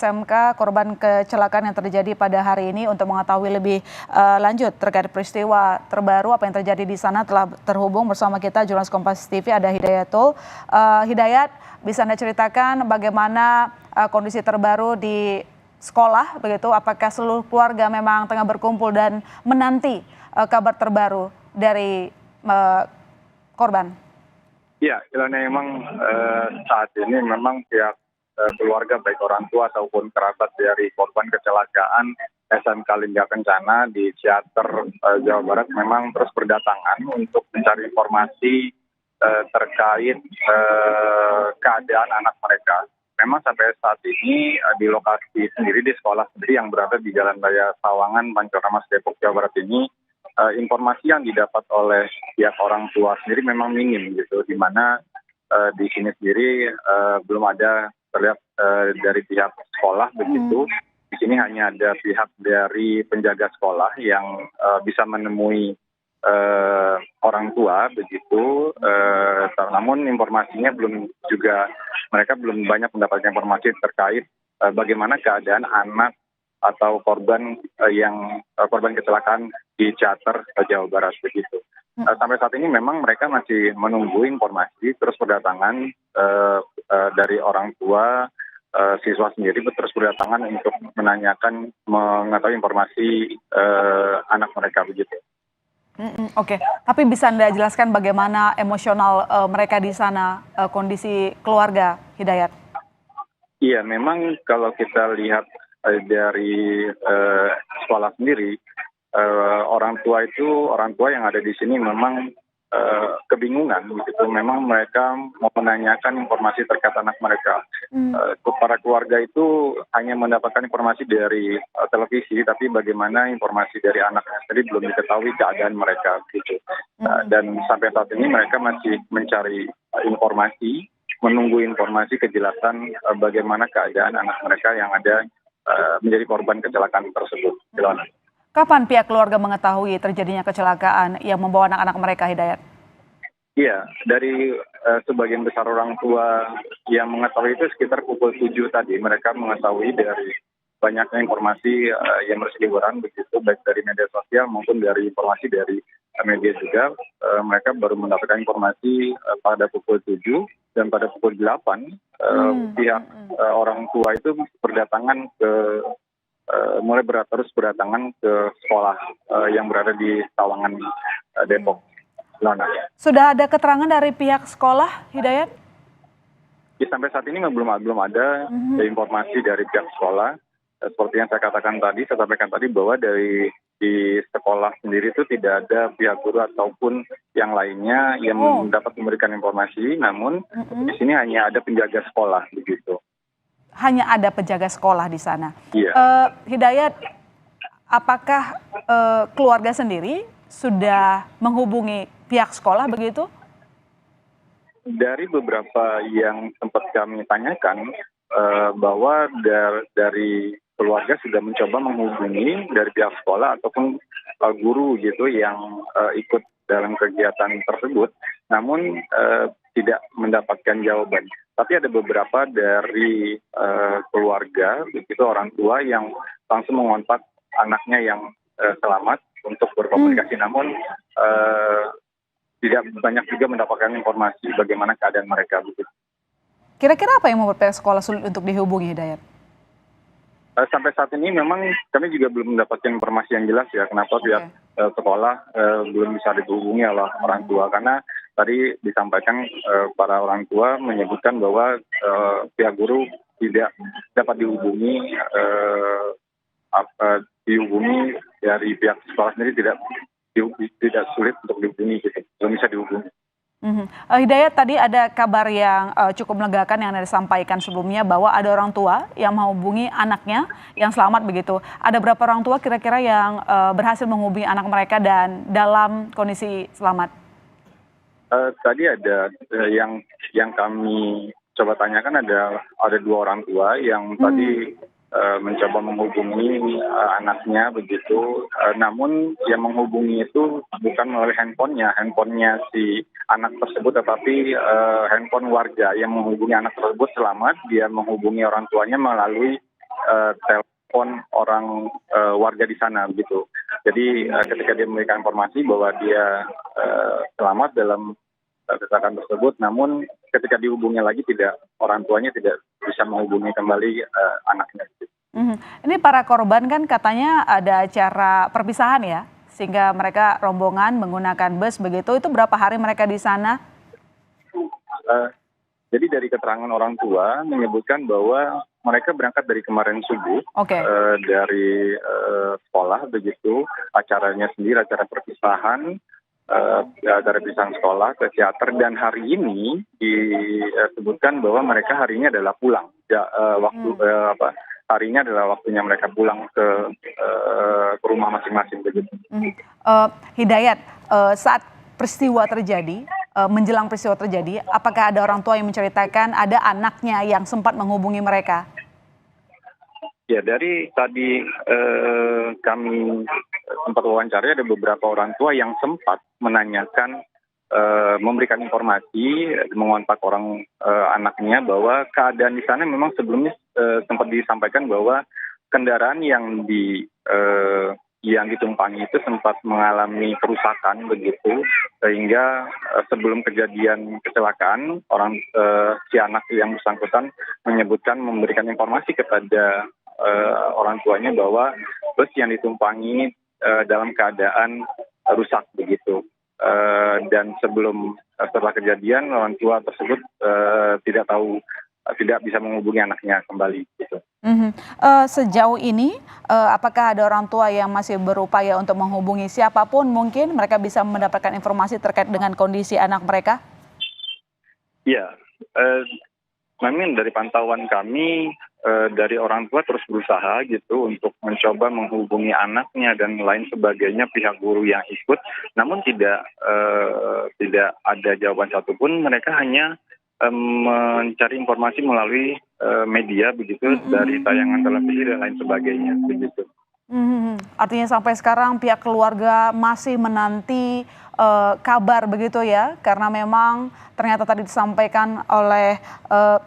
SMK korban kecelakaan yang terjadi pada hari ini. Untuk mengetahui lebih lanjut terkait peristiwa terbaru apa yang terjadi di sana, telah terhubung bersama kita jurnalis Kompas TV ada Hidayatul. Hidayat, bisa Anda ceritakan bagaimana kondisi terbaru di sekolah begitu? Apakah seluruh keluarga memang tengah berkumpul dan menanti kabar terbaru dari korban? Ya, Ilana, memang saat ini memang pihak keluarga baik orang tua ataupun kerabat dari korban kecelakaan SMK Lingga Kencana di Ciater, Jawa Barat memang terus berdatangan untuk mencari informasi terkait keadaan anak mereka. Memang sampai saat ini di lokasi sendiri, di sekolah sendiri yang berada di Jalan Raya Sawangan, Pancoramas, Depok, Jawa Barat ini, informasi yang didapat oleh pihak orang tua sendiri memang minim gitu, di mana di sini sendiri belum ada terlihat dari pihak sekolah begitu. Di sini hanya ada pihak dari penjaga sekolah yang bisa menemui orang tua begitu. Namun informasinya mereka belum banyak mendapatkan informasi terkait bagaimana keadaan anak atau korban korban kecelakaan di Ciater, Jawa Barat begitu. Sampai saat ini memang mereka masih menunggu informasi, terus berdatangan dari orang tua, siswa sendiri terus berdatangan untuk mengetahui informasi anak mereka begitu. Oke, tapi bisa Anda jelaskan bagaimana emosional mereka di sana, kondisi keluarga, Hidayat? Iya, memang kalau kita lihat dari sekolah sendiri, orang tua yang ada di sini memang kebingungan begitu. Memang mereka mau menanyakan informasi terkait anak mereka. Para keluarga itu hanya mendapatkan informasi dari televisi, tapi bagaimana informasi dari anaknya sendiri belum diketahui keadaan mereka gitu. Dan sampai saat ini mereka masih mencari informasi, menunggu informasi kejelasan bagaimana keadaan anak mereka yang ada menjadi korban kecelakaan tersebut. Kapan pihak keluarga mengetahui terjadinya kecelakaan yang membawa anak-anak mereka, Hidayat? Iya, dari sebagian besar orang tua yang mengetahui itu sekitar pukul 7 tadi. Mereka mengetahui dari banyaknya informasi yang berseliweran begitu, baik dari media sosial maupun dari informasi dari media juga. Mereka baru mendapatkan informasi pada pukul 7 dan pada pukul 8 pihak orang tua itu berdatangan terus berdatangan ke sekolah yang berada di Sawangan, Depok. Sudah ada keterangan dari pihak sekolah, Hidayat? Ya, sampai saat ini belum ada informasi dari pihak sekolah. Seperti yang saya sampaikan tadi bahwa di sekolah sendiri itu tidak ada pihak guru ataupun yang lainnya yang dapat memberikan informasi. Namun di sini hanya ada penjaga sekolah begitu. Hanya ada penjaga sekolah di sana. Iya. Hidayat, apakah keluarga sendiri sudah menghubungi pihak sekolah begitu? Dari beberapa yang sempat kami tanyakan, bahwa dari keluarga sudah mencoba menghubungi dari pihak sekolah ataupun guru gitu yang ikut dalam kegiatan tersebut, namun tidak mendapatkan jawaban. Tapi ada beberapa dari keluarga, begitu orang tua yang langsung mengontak anaknya yang selamat untuk berkomunikasi, namun tidak banyak juga mendapatkan informasi bagaimana keadaan mereka. Begitu. Kira-kira apa yang membuat pihak sekolah sulit untuk dihubungi, Hidayat? Sampai saat ini memang kami juga belum mendapatkan informasi yang jelas ya kenapa pihak sekolah belum bisa dihubungi oleh orang tua, karena tadi disampaikan para orang tua menyebutkan bahwa pihak guru tidak dapat dihubungi dari pihak sekolah sendiri tidak sulit untuk dihubungi gitu, belum bisa dihubungi. Hidayat, tadi ada kabar yang cukup melegakan yang Anda sampaikan sebelumnya bahwa ada orang tua yang menghubungi anaknya yang selamat begitu. Ada berapa orang tua kira-kira yang berhasil menghubungi anak mereka dan dalam kondisi selamat? Tadi ada yang kami coba tanyakan, ada 2 orang tua yang tadi mencoba menghubungi anaknya begitu, namun yang menghubungi itu bukan melalui handphonenya si anak tersebut, tetapi handphone warga yang menghubungi anak tersebut selamat. Dia menghubungi orang tuanya melalui telepon orang warga di sana begitu. Jadi ketika dia memberikan informasi bahwa dia selamat dalam kecelakaan tersebut, namun ketika dihubungi lagi orang tuanya tidak bisa menghubungi kembali anaknya. Ini para korban kan katanya ada acara perpisahan ya, sehingga mereka rombongan menggunakan bus begitu. Itu berapa hari mereka di sana? Jadi dari keterangan orang tua menyebutkan bahwa mereka berangkat dari kemarin subuh dari sekolah begitu, acaranya sendiri acara perpisahan, acara perpisahan sekolah ke teater, dan hari ini disebutkan bahwa mereka hari ini adalah pulang. Harinya adalah waktunya mereka pulang ke rumah masing-masing begitu. Hidayat, saat peristiwa terjadi, menjelang peristiwa terjadi, apakah ada orang tua yang menceritakan ada anaknya yang sempat menghubungi mereka? Ya, dari tadi kami sempat wawancara, ada beberapa orang tua yang sempat menanyakan, memberikan informasi, mengontak anaknya bahwa keadaan di sana memang sebelumnya sempat disampaikan bahwa kendaraan yang ditumpangi itu sempat mengalami kerusakan begitu, sehingga sebelum kejadian kecelakaan si anak yang bersangkutan memberikan informasi kepada orang tuanya bahwa bus yang ditumpangi dalam keadaan rusak begitu. Dan setelah kejadian orang tua tersebut tidak bisa menghubungi anaknya kembali gitu. Sejauh ini apakah ada orang tua yang masih berupaya untuk menghubungi siapapun mungkin mereka bisa mendapatkan informasi terkait dengan kondisi anak mereka? Ya, memang dari pantauan kami dari orang tua terus berusaha gitu untuk mencoba menghubungi anaknya dan lain sebagainya, pihak guru yang ikut, namun tidak ada jawaban satupun. Mereka hanya mencari informasi melalui media begitu, dari tayangan televisi dan lain sebagainya begitu. Artinya sampai sekarang pihak keluarga masih menanti kabar begitu ya, karena memang ternyata tadi disampaikan oleh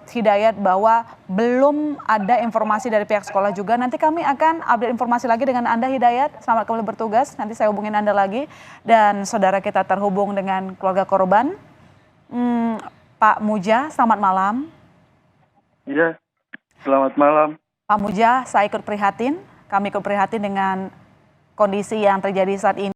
Hidayat bahwa belum ada informasi dari pihak sekolah juga. Nanti kami akan update informasi lagi dengan Anda, Hidayat. Selamat kembali bertugas, nanti saya hubungin Anda lagi. Dan saudara kita terhubung dengan keluarga korban. Pak Muja, selamat malam. Iya, selamat malam. Pak Muja, saya ikut prihatin. Kami ikut prihatin dengan kondisi yang terjadi saat ini.